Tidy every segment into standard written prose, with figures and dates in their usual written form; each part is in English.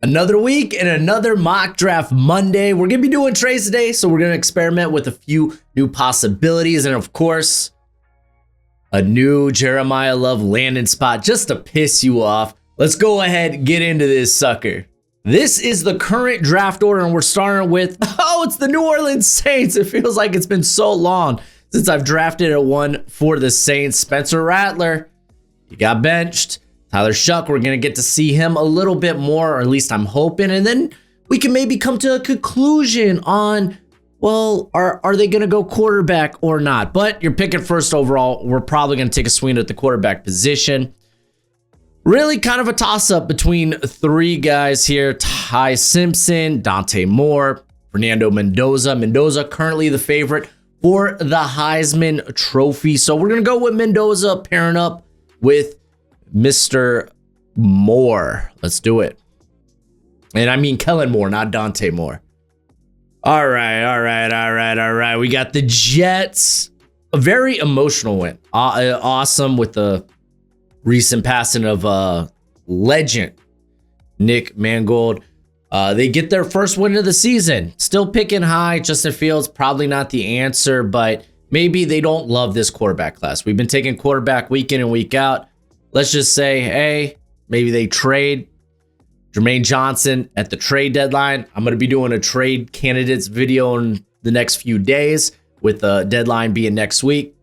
Another week and another mock draft Monday. We're going to be doing trades today, so we're going to experiment with a few new possibilities. And of course, a new Jeremiah Love landing spot just to piss you off. Let's go ahead and get into this sucker. This is the current draft order, and we're starting with, it's the New Orleans Saints. It feels like it's been so long since I've drafted a one for the Saints. Spencer Rattler, he got benched. Tyler Shuck, we're going to get to see him a little bit more, or at least I'm hoping. And then we can maybe come to a conclusion on, well, are they going to go quarterback or not? But you're picking first overall. We're probably going to take a swing at the quarterback position. Really kind of a toss-up between three guys here. Ty Simpson, Dante Moore, Fernando Mendoza. Mendoza currently the favorite for the Heisman Trophy. So we're going to go with Mendoza pairing up with Mr. Moore. Let's do it. And I mean Kellen Moore, not Dante Moore. All right. We got the Jets. A very emotional win. Awesome with the recent passing of legend Nick Mangold. They get their first win of the season. Still picking high. Justin Fields, probably not the answer, but maybe they don't love this quarterback class. We've been taking quarterback week in and week out. Let's just say, hey, maybe they trade Jermaine Johnson at the trade deadline. I'm going to be doing a trade candidates video in the next few days with the deadline being next week.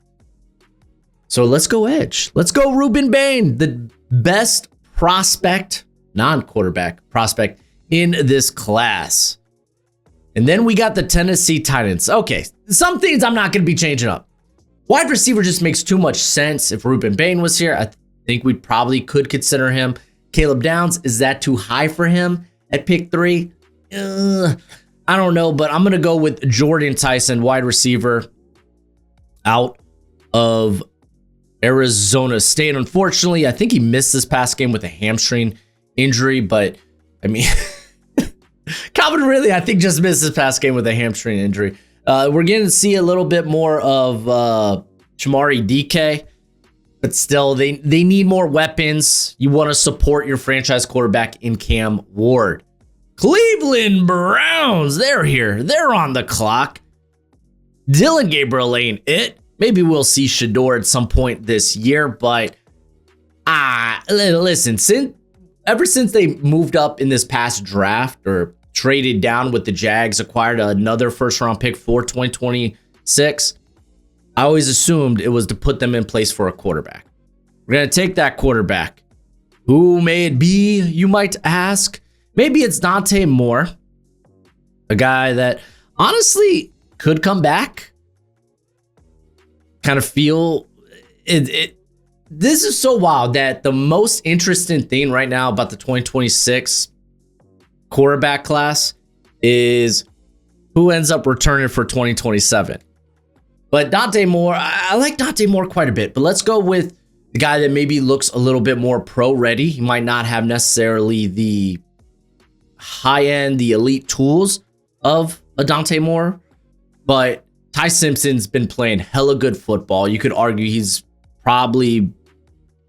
So let's go edge. Let's go Ruben Bain, the best prospect, non-quarterback prospect in this class. And then we got the Tennessee Titans. Okay, some things I'm not going to be changing up. Wide receiver just makes too much sense. If Ruben Bain was here, I think we probably could consider him. Caleb Downs, is that too high for him at pick 3? I don't know, but I'm going to go with Jordan Tyson, wide receiver out of Arizona State. Unfortunately, I think he missed this past game with a hamstring injury, but I mean, Calvin Ridley, I think, just missed this past game with a hamstring injury. We're getting to see a little bit more of Chamari DK. But still, they need more weapons. You want to support your franchise quarterback in Cam Ward. Cleveland Browns, they're here. They're on the clock. Dylan Gabriel ain't it. Maybe we'll see Shador at some point this year, but listen, ever since they moved up in this past draft or traded down with the Jags, acquired another first-round pick for 2026, I always assumed it was to put them in place for a quarterback. We're going to take that quarterback. Who may it be, you might ask? Maybe it's Dante Moore, a guy that honestly could come back. Kind of feel it. This is so wild that the most interesting thing right now about the 2026 quarterback class is who ends up returning for 2027. But Dante Moore, I like Dante Moore quite a bit, but let's go with the guy that maybe looks a little bit more pro-ready. He might not have necessarily the high-end, the elite tools of a Dante Moore, but Ty Simpson's been playing hella good football. You could argue he's probably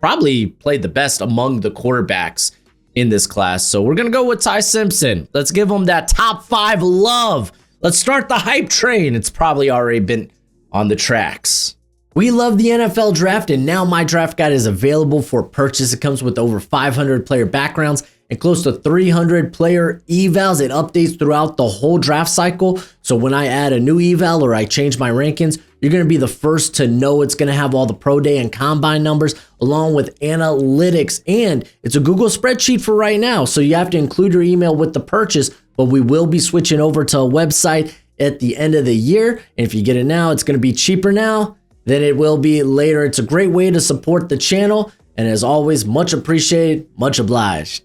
played the best among the quarterbacks in this class. So we're going to go with Ty Simpson. Let's give him that top 5 love. Let's start the hype train. It's probably already been on the tracks. We love the NFL draft, and now my draft guide is available for purchase. It comes with over 500 player backgrounds and close to 300 player evals. It updates throughout the whole draft cycle. So when I add a new eval or I change my rankings, you're going to be the first to know. It's going to have all the pro day and combine numbers along with analytics, and it's a Google spreadsheet for right now. So you have to include your email with the purchase, but we will be switching over to a website at the end of the year. And if you get it now, it's going to be cheaper now than it will be later. It's a great way to support the channel. And as always, much appreciated, much obliged.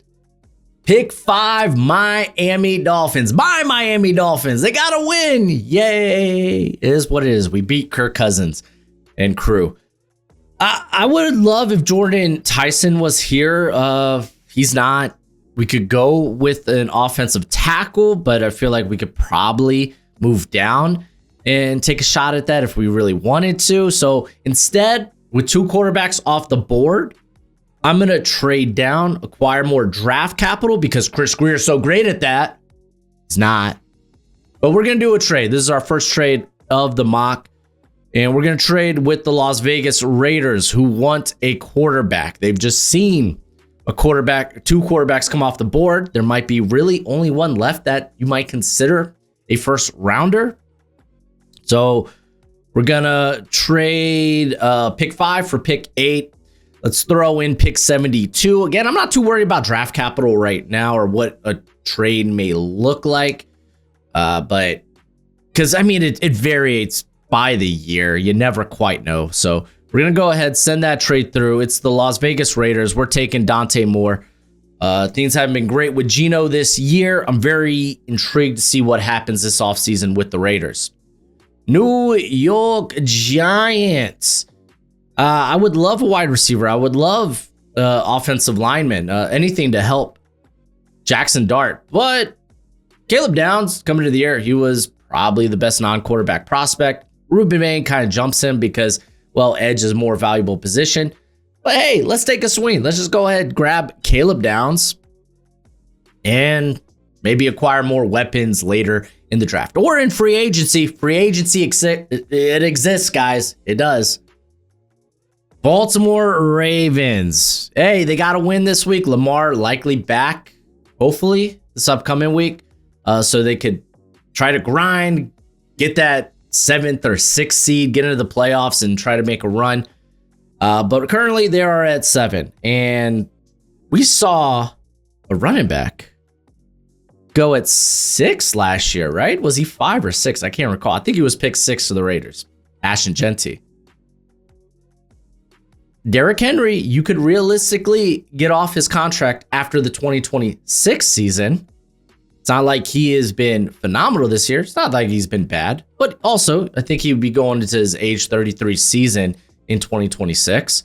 Pick 5, Miami Dolphins. My Miami Dolphins. They got to win. Yay. It is what it is. We beat Kirk Cousins and crew. I would love if Jordan Tyson was here. He's not. We could go with an offensive tackle, but I feel like we could probably move down and take a shot at that if we really wanted to. So instead, with 2 quarterbacks off the board, I'm going to trade down, acquire more draft capital because Chris Greer's so great at that. He's not. But we're going to do a trade. This is our first trade of the mock. And we're going to trade with the Las Vegas Raiders, who want a quarterback. They've just seen a quarterback, 2 quarterbacks come off the board. There might be really only one left that you might consider a first rounder. So we're going to trade pick 5 for pick 8. Let's throw in pick 72. Again, I'm not too worried about draft capital right now or what a trade may look like. But because, I mean, it varies by the year. You never quite know. So we're going to go ahead, send that trade through. It's the Las Vegas Raiders. We're taking Dante Moore. Things haven't been great with Geno this year. I'm very intrigued to see what happens this offseason with the Raiders. New York Giants. I would love a wide receiver. I would love offensive lineman, anything to help Jackson Dart. But Caleb Downs coming to the year, he was probably the best non-quarterback prospect. Ruben Bain kind of jumps him because, well, edge is a more valuable position. But hey, let's take a swing. Let's just go ahead, grab Caleb Downs, and maybe acquire more weapons later in the draft or in free agency. Free agency, it exists, guys. It does. Baltimore Ravens. Hey, they got to win this week. Lamar likely back, hopefully, this upcoming week. So they could try to grind, get that 7th or 6th seed, get into the playoffs, and try to make a run. But currently they are at 7. And we saw a running back go at 6 last year, right? Was he 5 or 6? I can't recall. I think he was picked 6 to the Raiders. Ashton Genty. Derrick Henry, you could realistically get off his contract after the 2026 season. It's not like he has been phenomenal this year. It's not like he's been bad. But also, I think he would be going into his age 33 season in 2026.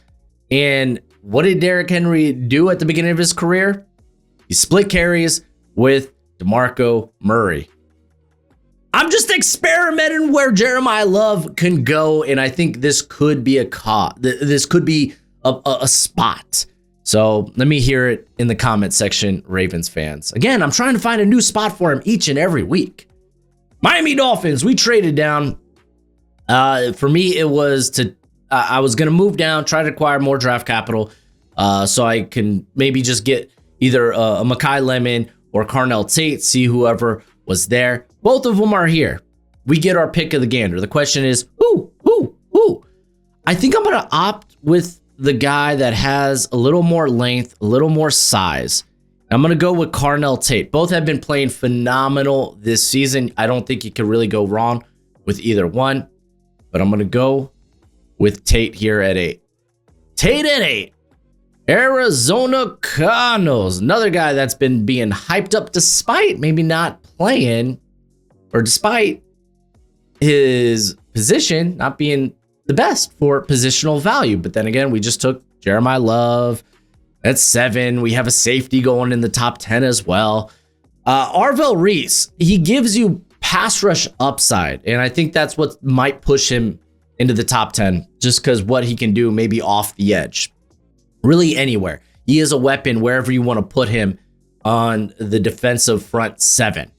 And what did Derrick Henry do at the beginning of his career? He split carries with DeMarco Murray. I'm just experimenting where Jeremiah Love can go, and I think this could be this could be a spot. So let me hear it in the comment section, Ravens fans. Again, I'm trying to find a new spot for him each and every week. Miami Dolphins, we traded down. For me, it was I was going to move down, try to acquire more draft capital so I can maybe just get either a Mekhi Lemon or Carnell Tate, see whoever was there. Both of them are here. We get our pick of the gander. The question is, who? I think I'm going to opt with the guy that has a little more length, a little more size. I'm going to go with Carnell Tate. Both have been playing phenomenal this season. I don't think you can really go wrong with either one, but I'm going to go with Tate here at 8. Tate at 8. Arizona Cardinals. Another guy that's been being hyped up despite maybe not playing, or despite his position not being the best for positional value. But then again, we just took Jeremiah Love at 7. We have a safety going in the top 10 as well. Arvell Reese, he gives you pass rush upside, and I think that's what might push him into the top 10, just because what he can do maybe off the edge. Really anywhere. He is a weapon wherever you want to put him on the defensive front 7.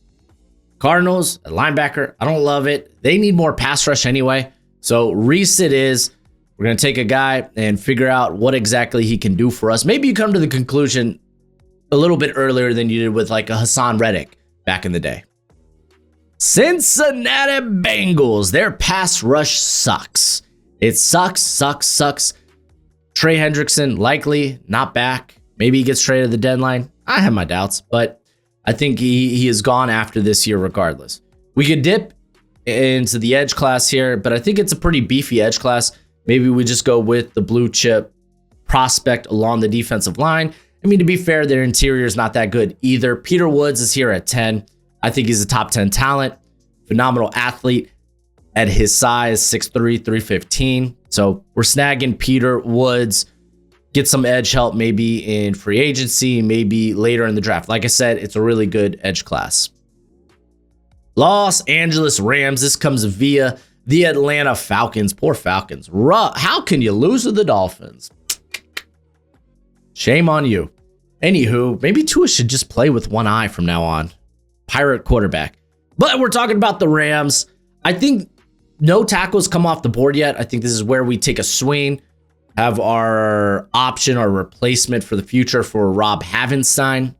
Cardinals, a linebacker, I don't love it. They need more pass rush anyway. So Reese it is. We're going to take a guy and figure out what exactly he can do for us. Maybe you come to the conclusion a little bit earlier than you did with like a Hassan Reddick back in the day. Cincinnati Bengals, their pass rush sucks. It sucks. Trey Hendrickson, likely not back. Maybe he gets traded at the deadline. I have my doubts, but I think he is gone after this year regardless. We could dip into the edge class here, but I think it's a pretty beefy edge class. Maybe we just go with the blue chip prospect along the defensive line. I mean, to be fair, their interior is not that good either. Peter Woods is here at 10. I think he's a top 10 talent, phenomenal athlete at his size, 6'3", 315. So we're snagging Peter Woods, get some edge help maybe in free agency, maybe later in the draft. Like I said, it's a really good edge class. Los Angeles Rams, this comes via the Atlanta Falcons. Poor Falcons. How can you lose to the Dolphins? Shame on you. Anywho, maybe Tua should just play with one eye from now on. Pirate quarterback. But we're talking about the Rams. I think no tackles come off the board yet. I think this is where we take a swing, have our option, our replacement for the future for Rob Havenstein.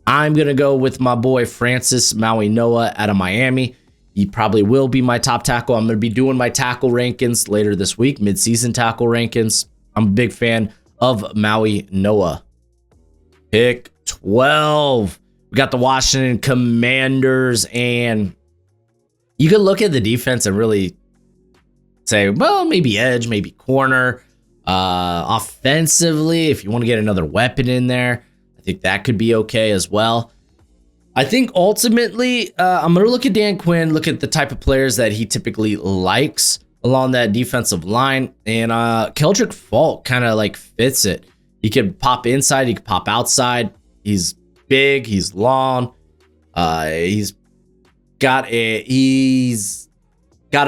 I'm going to go with my boy Francis Maui Noah out of Miami. He probably will be my top tackle. I'm going to be doing my tackle rankings later this week, midseason tackle rankings. I'm a big fan of Maui Noah. Pick 12. We got the Washington Commanders, and you can look at the defense and really say, well, maybe edge, maybe corner. Offensively, if you want to get another weapon in there, I think that could be okay as well. I think ultimately, I'm going to look at Dan Quinn, look at the type of players that he typically likes along that defensive line, and Keldrick Falk kind of like fits it. He could pop inside, he could pop outside. He's big, he's long, he's got a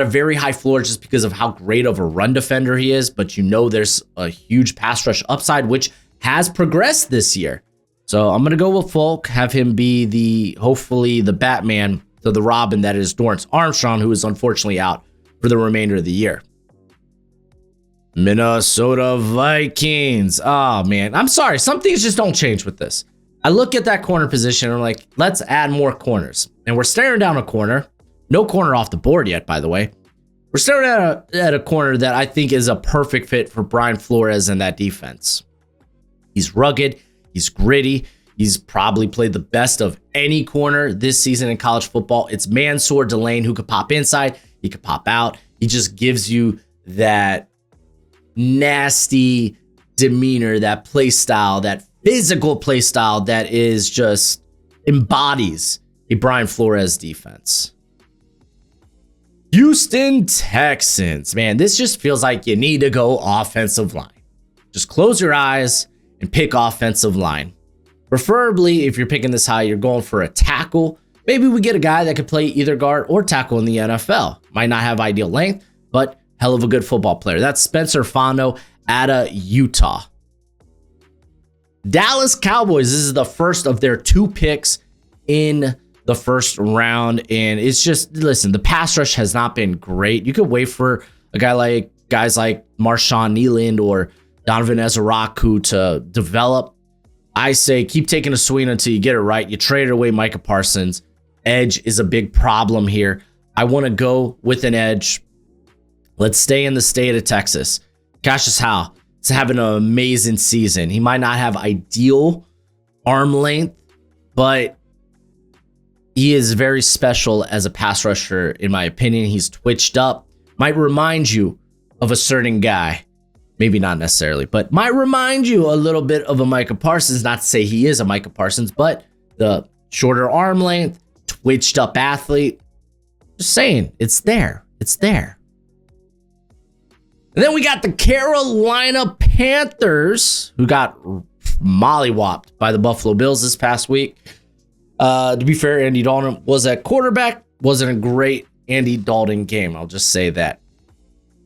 very high floor just because of how great of a run defender he is, but you know there's a huge pass rush upside, which has progressed this year. So I'm going to go with Falk, have him be hopefully the Batman to the Robin that is Dorrance Armstrong, who is unfortunately out for the remainder of the year. Minnesota Vikings. Oh, man. I'm sorry. Some things just don't change with this. I look at that corner position and I'm like, let's add more corners. And we're staring down a corner. No corner off the board yet, by the way. We're staring at a corner that I think is a perfect fit for Brian Flores and that defense. He's rugged. He's gritty. He's probably played the best of any corner this season in college football. It's Mansour Delane who could pop inside. He could pop out. He just gives you that nasty demeanor, that play style, that physical play style that is just embodies a Brian Flores defense. Houston Texans. Man, this just feels like you need to go offensive line. Just close your eyes and pick offensive line. Preferably, if you're picking this high, you're going for a tackle. Maybe we get a guy that could play either guard or tackle in the NFL. Might not have ideal length, but hell of a good football player. That's Spencer Fano out of Utah. Dallas Cowboys. This is the first of their 2 picks in the first round. And it's just, listen, the pass rush has not been great. You could wait for guys like Marshawn Nealand or Donovan Ezeraku to develop. I say keep taking a swing until you get it right. You traded away Micah Parsons. Edge is a big problem here. I want to go with an edge. Let's stay in the state of Texas. Cassius Howe is having an amazing season. He might not have ideal arm length, but he is very special as a pass rusher, in my opinion. He's twitched up. Might remind you of a certain guy. Maybe not necessarily, but might remind you a little bit of a Micah Parsons. Not to say he is a Micah Parsons, but the shorter arm length, twitched up athlete. Just saying, it's there. It's there. And then we got the Carolina Panthers, who got mollywopped by the Buffalo Bills this past week. To be fair, Andy Dalton was at quarterback. Wasn't a great Andy Dalton game. I'll just say that.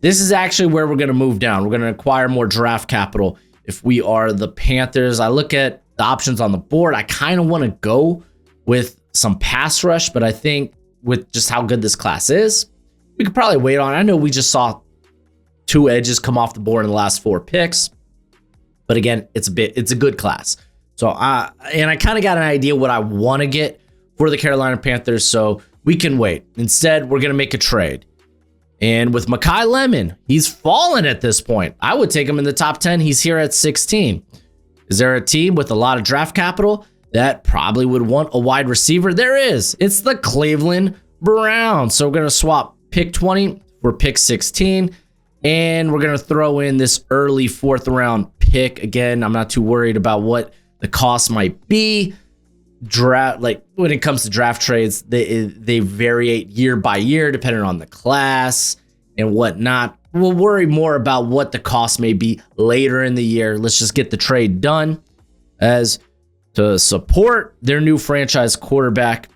This is actually where we're going to move down. We're going to acquire more draft capital if we are the Panthers. I look at the options on the board. I kind of want to go with some pass rush, but I think with just how good this class is, we could probably wait on. I know we just saw 2 edges come off the board in the last 4 picks, but again, it's a good class. So I kind of got an idea what I want to get for the Carolina Panthers, so we can wait. Instead, we're going to make a trade. And with Mekhi Lemon, he's fallen at this point. I would take him in the top 10. He's here at 16. Is there a team with a lot of draft capital that probably would want a wide receiver? There is. It's the Cleveland Browns. So we're going to swap pick 20 for pick 16. And we're going to throw in this early 4th round pick. Again, I'm not too worried about what the cost might be. When it comes to draft trades, they vary year by year depending on the class and whatnot. We'll worry more about what the cost may be later in the year. Let's just get the trade done. As to support their new franchise quarterback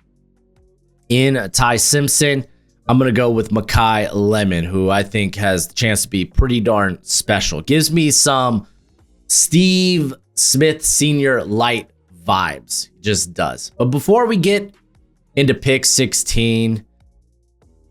in Ty Simpson, I'm going to go with Mekhi Lemon, who I think has the chance to be pretty darn special. Gives me some Steve Smith Sr. light vibes. Just does. But before we get into pick 16,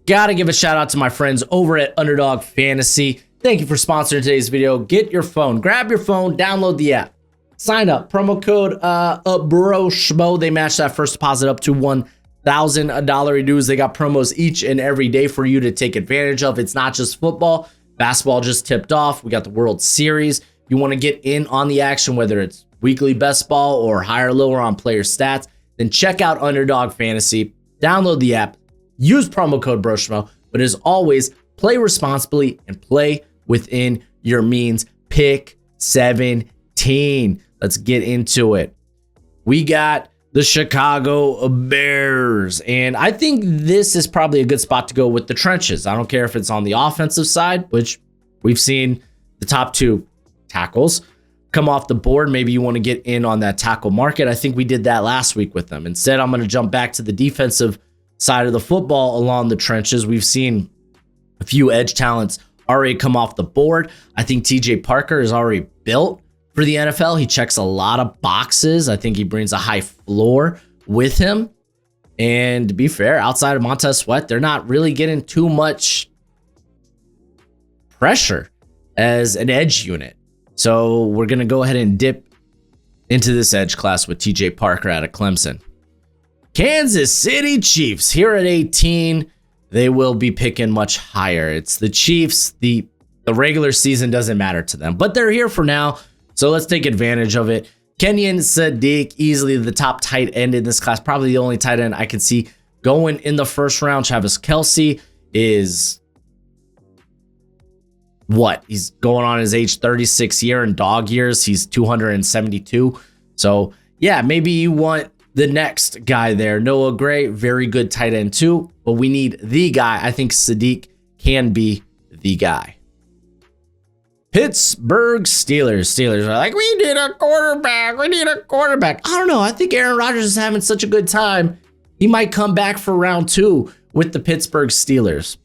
gotta give a shout out to my friends over at Underdog Fantasy. Thank you for sponsoring today's video. Get your phone, grab your phone, download the app, sign up, promo code Broshmo. They match that first deposit up to $1,000 dues. They got promos each and every day for you to take advantage of. It's not just football. Basketball just tipped off. We got the World Series. If you want to get in on the action, whether it's weekly best ball or higher or lower on player stats, then check out Underdog Fantasy. Download the app. Use promo code Broshmo. But as always, play responsibly and play within your means. Pick 17. Let's get into it. We got the Chicago Bears. And I think this is probably a good spot to go with the trenches. I don't care if it's on the offensive side, which we've seen the top two tackles come off the board. Maybe you want to get in on that tackle market. I think we did that last week with them. Instead, I'm going to jump back to the defensive side of the football along the trenches. We've seen a few edge talents already come off the board. I think TJ Parker is already built for the NFL. He checks a lot of boxes. I think he brings a high floor with him. And to be fair, outside of Montez Sweat, they're not really getting too much pressure as an edge unit. So we're going to go ahead and dip into this edge class with TJ Parker out of Clemson. Kansas City Chiefs here at 18. They will be picking much higher. It's the Chiefs. The regular season doesn't matter to them, but they're here for now. So let's take advantage of it. Kenyon Sadiq, easily the top tight end in this class. Probably the only tight end I can see going in the first round. Travis Kelce is what? He's going on his age 36 year in dog years. He's 272. So yeah, maybe you want the next guy there. Noah Gray, very good tight end too, but we need the guy. I think Sadiq can be the guy. Pittsburgh Steelers. Steelers are like, we need a quarterback. We need a quarterback. I don't know. I think Aaron Rodgers is having such a good time. He might come back for round 2 with the Pittsburgh Steelers.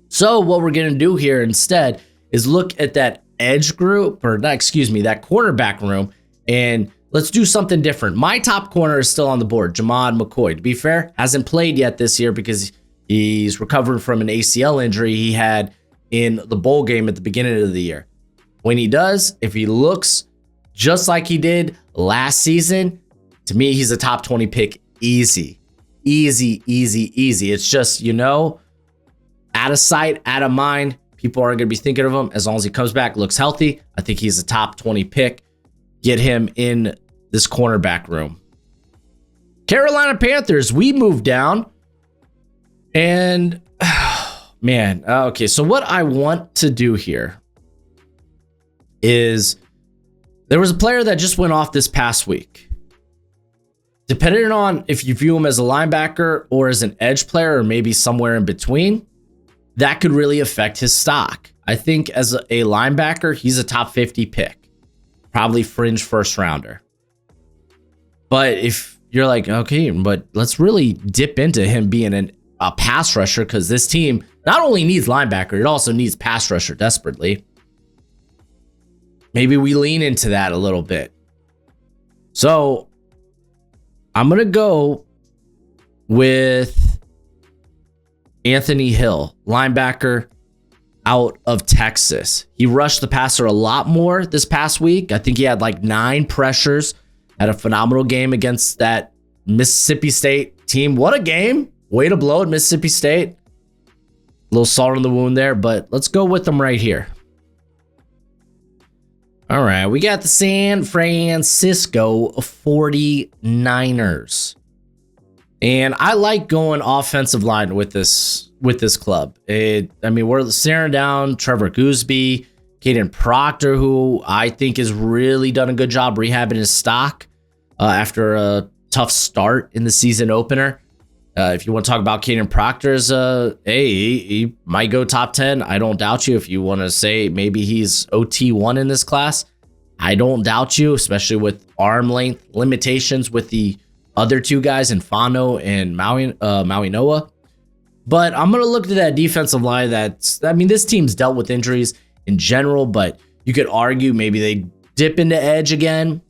So what we're going to do here instead is look at that edge group, or not, excuse me, that cornerback room, and let's do something different. My top corner is still on the board, Jamad McCoy. To be fair, hasn't played yet this year because he's recovering from an ACL injury he had in the bowl game at the beginning of the year. When he does, if he looks just like he did last season, to me, he's a top 20 pick. Easy, easy, easy, easy. It's just, out of sight, out of mind. People aren't going to be thinking of him as long as he comes back, looks healthy. I think he's a top 20 pick. Get him in this cornerback room. Carolina Panthers, we moved down. And, man, okay. So what I want to do here is there was a player that just went off this past week. Depending on if you view him as a linebacker or as an edge player or maybe somewhere in between, that could really affect his stock. I think as a linebacker, he's a top 50 pick, probably fringe first rounder. But if you're like, okay, but let's really dip into him being a pass rusher, because this team not only needs linebacker, it also needs pass rusher desperately. Maybe we lean into that a little bit. So I'm going to go with Anthony Hill, linebacker out of Texas. He rushed the passer a lot more this past week. I think he had like 9 pressures, had a phenomenal game against that Mississippi State team. What a game. Way to blow at Mississippi State. A little salt in the wound there, but let's go with them right here. All right, we got the San Francisco 49ers. And I like going offensive line with this club. We're staring down Trevor Gooseby, Caden Proctor, who I think has really done a good job rehabbing his stock after a tough start in the season opener. If you want to talk about Caden Proctor's, he might go top 10. I don't doubt you. If you want to say maybe he's OT1 in this class, I don't doubt you, especially with arm length limitations with the other 2 guys in Fano and Maui Noah. But I'm going to look at that defensive line. This team's dealt with injuries in general, but you could argue maybe they dip into edge again,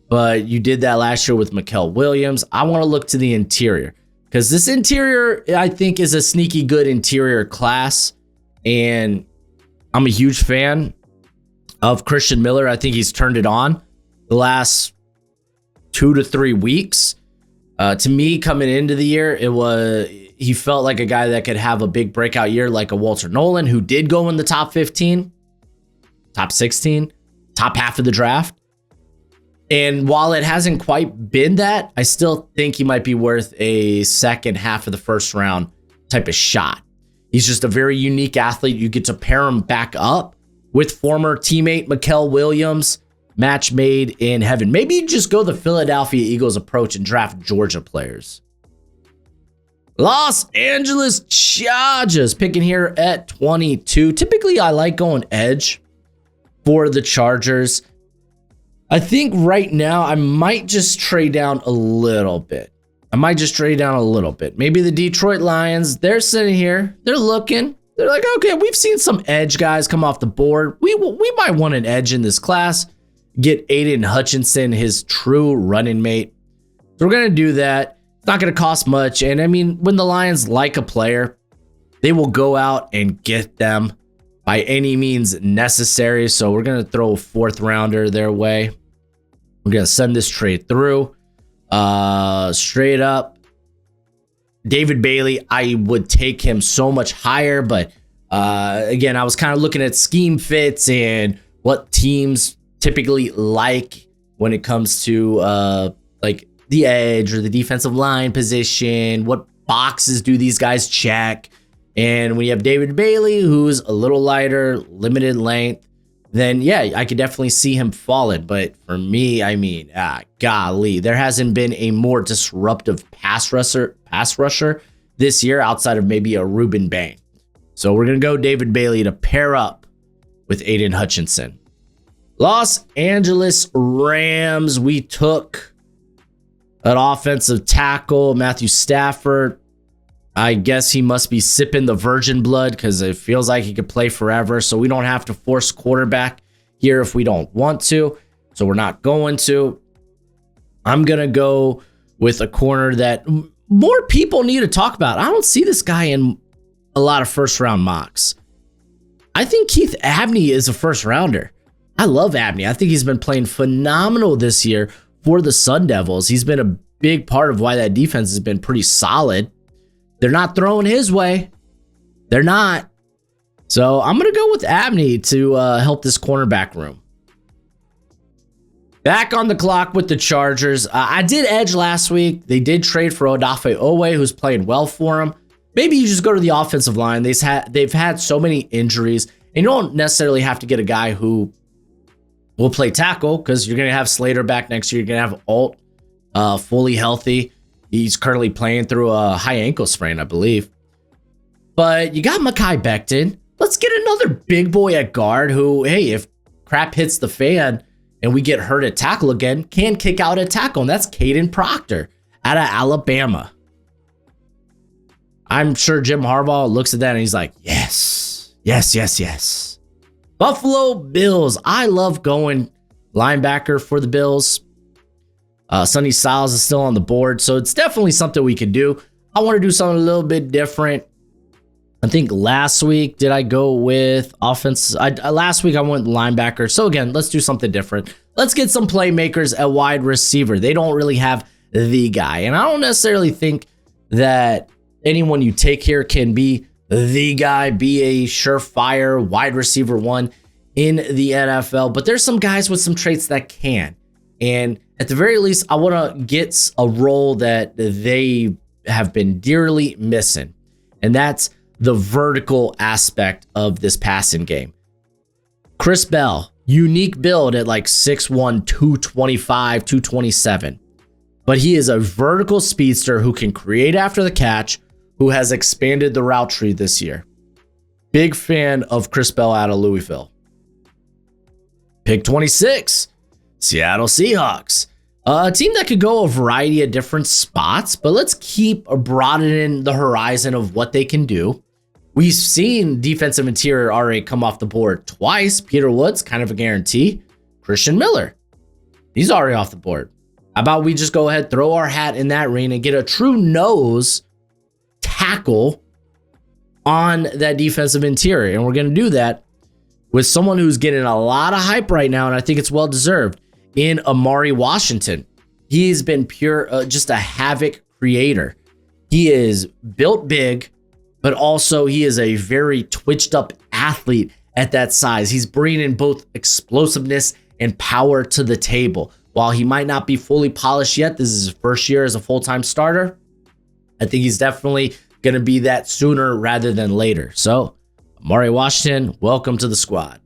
but you did that last year with Mikael Williams. I want to look to the interior because this interior, I think, is a sneaky good interior class. And I'm a huge fan of Christian Miller. I think he's turned it on the last 2 to 3 weeks. To me, coming into the year, he felt like a guy that could have a big breakout year like a Walter Nolan, who did go in the top 15, top 16, top half of the draft. And while it hasn't quite been that, I still think he might be worth a second half of the first round type of shot. He's just a very unique athlete. You get to pair him back up with former teammate Mikael Williams. Match made in heaven. Maybe you just go the Philadelphia Eagles approach and draft Georgia players. Los Angeles Chargers picking here at 22. Typically, I like going edge for the Chargers. I think right now I might just trade down a little bit. Maybe the Detroit Lions, they're sitting here. They're looking. They're like, okay, we've seen some edge guys come off the board. We might want an edge in this class. Get Aiden Hutchinson, his true running mate. So we're going to do that. It's not going to cost much. And I mean, when the Lions like a player, they will go out and get them by any means necessary. So we're going to throw a 4th rounder their way. We're going to send this trade through. Straight up, David Bailey, I would take him so much higher. But again, I was kind of looking at scheme fits and what teams typically like when it comes to like the edge or the defensive line position. What boxes do these guys check? And when you have David Bailey, who's a little lighter, limited length, then yeah, I could definitely see him falling. But for me, I mean, golly, there hasn't been a more disruptive pass rusher this year outside of maybe a Reuben Bain. So we're going to go David Bailey to pair up with Aiden Hutchinson. Los Angeles Rams, we took an offensive tackle, Matthew Stafford. I guess he must be sipping the virgin blood because it feels like he could play forever. So we don't have to force quarterback here if we don't want to. So we're not going to. I'm going to go with a corner that more people need to talk about. I don't see this guy in a lot of first round mocks. I think Keith Abney is a first rounder. I love Abney. I think he's been playing phenomenal this year for the Sun Devils. He's been a big part of why that defense has been pretty solid. They're not throwing his way. They're not. So I'm going to go with Abney to help this cornerback room. Back on the clock with the Chargers. I did edge last week. They did trade for Odafe Owe, who's playing well for him. Maybe you just go to the offensive line. They've had so many injuries. And you don't necessarily have to get a guy who will play tackle because you're going to have Slater back next year. You're going to have Alt fully healthy. He's currently playing through a high ankle sprain, I believe. But you got Mekhi Becton. Let's get another big boy at guard who, hey, if crap hits the fan and we get hurt at tackle again, can kick out at tackle. And that's Caden Proctor out of Alabama. I'm sure Jim Harbaugh looks at that and he's like, yes, yes, yes, yes. Buffalo Bills. I love going linebacker for the Bills. Sonny Styles is still on the board, so it's definitely something we could do. I want to do something a little bit different. I think last week, did I go with offense? Last week I went linebacker. So again, let's do something different. Let's get some playmakers at wide receiver. They don't really have the guy. And I don't necessarily think that anyone you take here can be the guy, be a surefire wide receiver one in the NFL. But there's some guys with some traits that can. And at the very least, I want to get a role that they have been dearly missing. And that's the vertical aspect of this passing game. Chris Bell, unique build at like 6'1", 225, 227. But he is a vertical speedster who can create after the catch, who has expanded the route tree this year. Big fan of Chris Bell out of Louisville. Pick 26, Seattle Seahawks. A team that could go a variety of different spots, but let's keep broadening the horizon of what they can do. We've seen defensive interior already come off the board twice. Peter Woods, kind of a guarantee. Christian Miller. He's already off the board. How about we just go ahead, throw our hat in that ring and get a true nose tackle on that defensive interior. And we're going to do that with someone who's getting a lot of hype right now, and I think it's well deserved, in Amari Washington. He's been pure, just a havoc creator. He is built big, but also he is a very twitched up athlete at that size. He's bringing both explosiveness and power to the table. While he might not be fully polished yet, this is his first year as a full-time starter. I think he's definitely going to be that sooner rather than later. So, Amari Washington, welcome to the squad.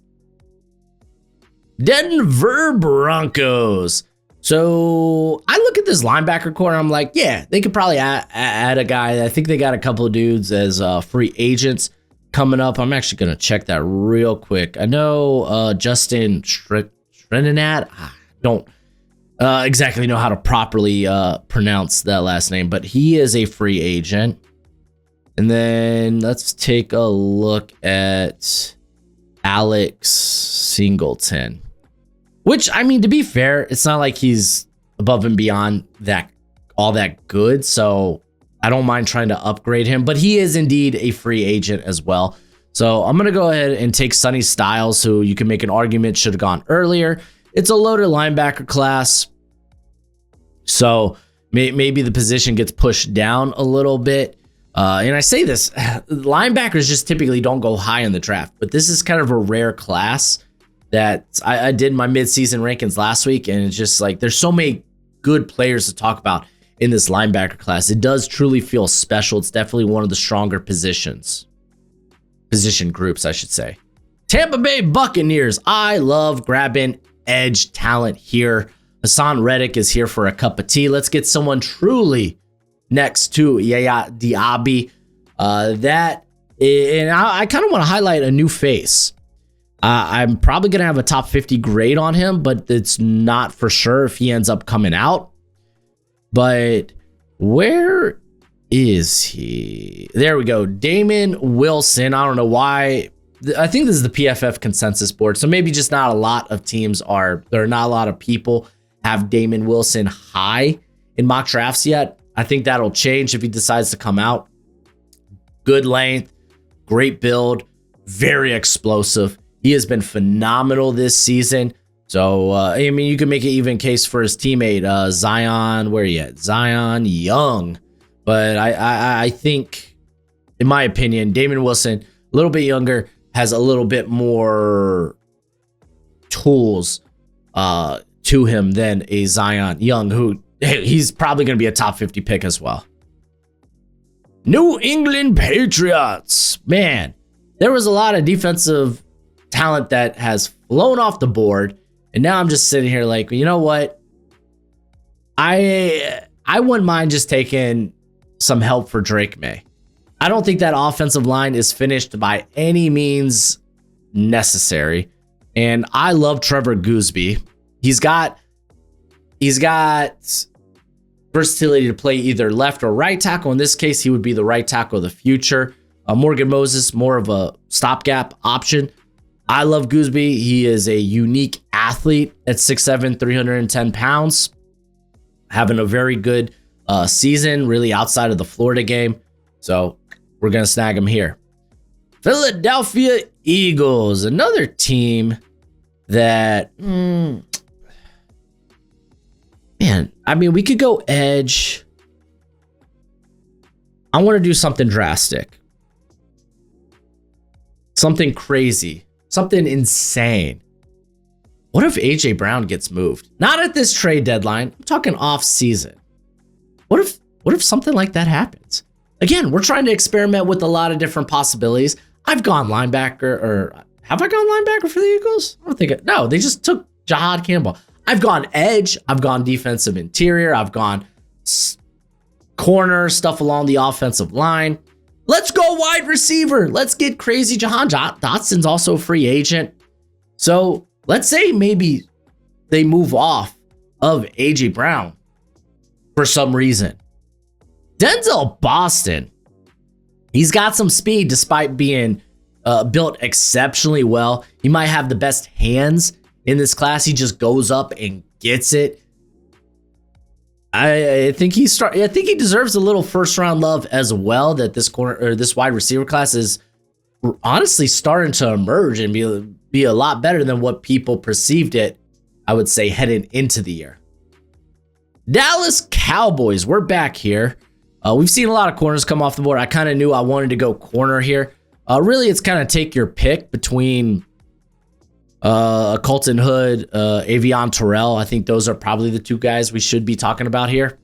Denver Broncos. So I look at this linebacker core and I'm like, yeah, they could probably add a guy. I think they got a couple of dudes as free agents coming up. I'm actually going to check that real quick. I know Justin Strenanat. I don't exactly know how to properly pronounce that last name, but he is a free agent. And then let's take a look at Alex Singleton. Which, I mean, to be fair, it's not like he's above and beyond that, all that good. So I don't mind trying to upgrade him, but he is indeed a free agent as well. So I'm going to go ahead and take Sonny Styles, who you can make an argument should have gone earlier. It's a loaded linebacker class. So maybe the position gets pushed down a little bit. And I say this, linebackers just typically don't go high in the draft, but this is kind of a rare class that I did my midseason rankings last week, and it's just like there's so many good players to talk about in this linebacker class. It does truly feel special. It's definitely one of the stronger position groups, I should say. Tampa Bay Buccaneers. I love grabbing edge talent here. Hassan Reddick is here for a cup of tea. Let's get someone truly next to Yaya Diaby. And I kind of want to highlight a new face. I'm probably going to have a top 50 grade on him, but it's not for sure if he ends up coming out. But where is he? There we go. Damon Wilson. I don't know why. I think this is the PFF consensus board. So maybe just not a lot of teams there are not a lot of people have Damon Wilson high in mock drafts yet. I think that'll change if he decides to come out. Good length, great build, very explosive. He has been phenomenal this season. So, I mean, you can make an even case for his teammate, Zion. Where are you at? Zion Young. But I think, in my opinion, Damon Wilson, a little bit younger, has a little bit more tools to him than a Zion Young, who he's probably going to be a top 50 pick as well. New England Patriots. Man, there was a lot of defensive talent that has flown off the board, and now I'm just sitting here like, you know what? I wouldn't mind just taking some help for Drake May. I don't think that offensive line is finished by any means necessary, and I love Trevor Gooseby. He's got versatility to play either left or right tackle. In this case, he would be the right tackle of the future. Morgan Moses, more of a stopgap option. I love Gooseby. He is a unique athlete at 6'7", 310 pounds. Having a very good season, really outside of the Florida game. So we're going to snag him here. Philadelphia Eagles, another team that, man, I mean, we could go edge. I want to do something drastic. Something crazy. Something insane. What if AJ Brown gets moved? Not at this trade deadline. I'm talking off season. What if something like that happens? Again, we're trying to experiment with a lot of different possibilities. I've gone linebacker, or have I gone linebacker for the Eagles? I don't think no, they just took Jahad Campbell. I've gone edge. I've gone defensive interior. I've gone corner, stuff along the offensive line. Let's go wide receiver. Let's get crazy. Jahan Dotson's also a free agent. So let's say maybe they move off of AJ Brown for some reason. Denzel Boston, he's got some speed despite being built exceptionally well. He might have the best hands in this class. He just goes up and gets it. I think he deserves a little first round love as well. That this corner or this wide receiver class is honestly starting to emerge and be a lot better than what people perceived it, I would say, headed into the year. Dallas Cowboys, we're back here. We've seen a lot of corners come off the board. I kind of knew I wanted to go corner here. Really, it's kind of take your pick between Colton Hood, Avion Terrell. I think those are probably the two guys we should be talking about here.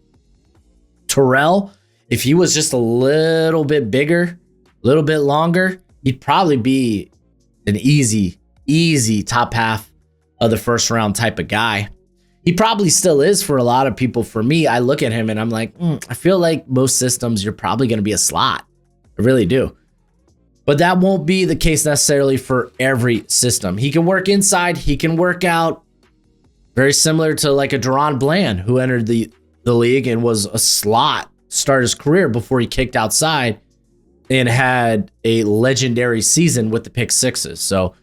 Terrell, if he was just a little bit bigger, a little bit longer, he'd probably be an easy top half of the first round type of guy. He probably still is for a lot of people. For me, I look at him and I'm like, I feel like most systems, you're probably going to be a slot. I really do. But that won't be the case necessarily for every system. He can work inside. He can work out. Very similar to like a Deron Bland, who entered the league and was a slot to start his career before he kicked outside and had a legendary season with the pick sixes. So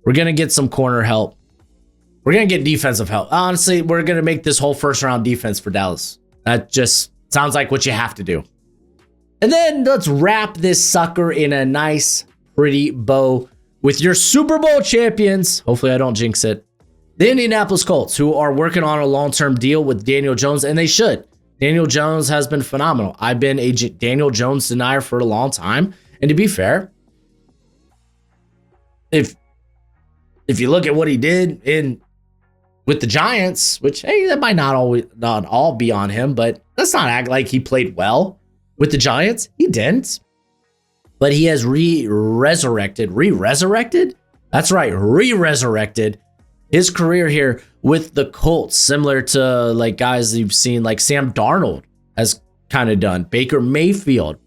we're going to get some corner help. We're going to get defensive help. Honestly, we're going to make this whole first round defense for Dallas. That just sounds like what you have to do. And then let's wrap this sucker in a nice, pretty bow with your Super Bowl champions. Hopefully I don't jinx it. The Indianapolis Colts, who are working on a long-term deal with Daniel Jones, and they should. Daniel Jones has been phenomenal. I've been a Daniel Jones denier for a long time. And to be fair, if you look at what he did with the Giants, which, hey, that might not all be on him, but let's not act like he played well with the Giants. He didn't. But he has re-resurrected his career here with the Colts, similar to like guys you've seen like Sam Darnold has kind of done, Baker Mayfield.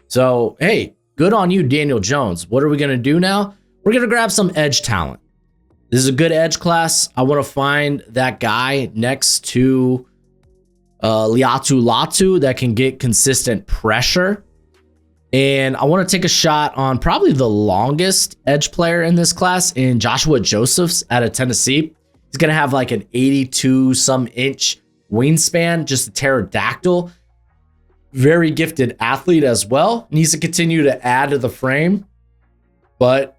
So, hey, good on you, Daniel Jones. What are we going to do now? We're going to grab some edge talent. This is a good edge class. I want to find that guy next to Liatu Latu that can get consistent pressure. And I want to take a shot on probably the longest edge player in this class in Joshua Josephs out of Tennessee. He's going to have like an 82-some inch wingspan, just a pterodactyl. Very gifted athlete as well. Needs to continue to add to the frame. But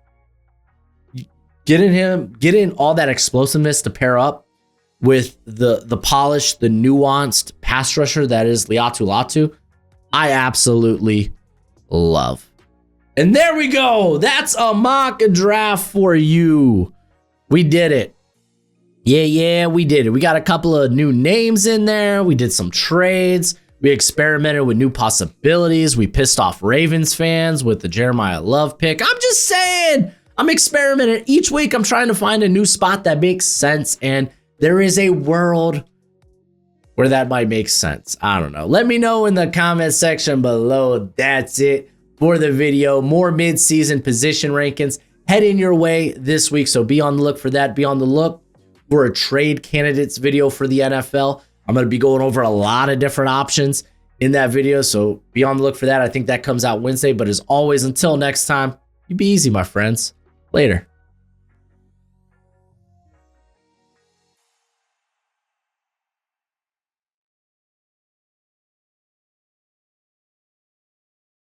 getting all that explosiveness to pair up with the polished, the nuanced pass rusher that is Liatu Latu, I absolutely love. And there we go. That's a mock draft for you. We did it. Yeah, we did it. We got a couple of new names in there. We did some trades. We experimented with new possibilities. We pissed off Ravens fans with the Jeremiah Love pick. I'm just saying, I'm experimenting. Each week, I'm trying to find a new spot that makes sense. And there is a world where that might make sense. I don't know. Let me know in the comment section below. That's it for the video. More mid-season position rankings heading your way this week. So be on the look for that. Be on the look for a trade candidates video for the NFL. I'm going to be going over a lot of different options in that video. So be on the look for that. I think that comes out Wednesday. But as always, until next time, you be easy, my friends. Later.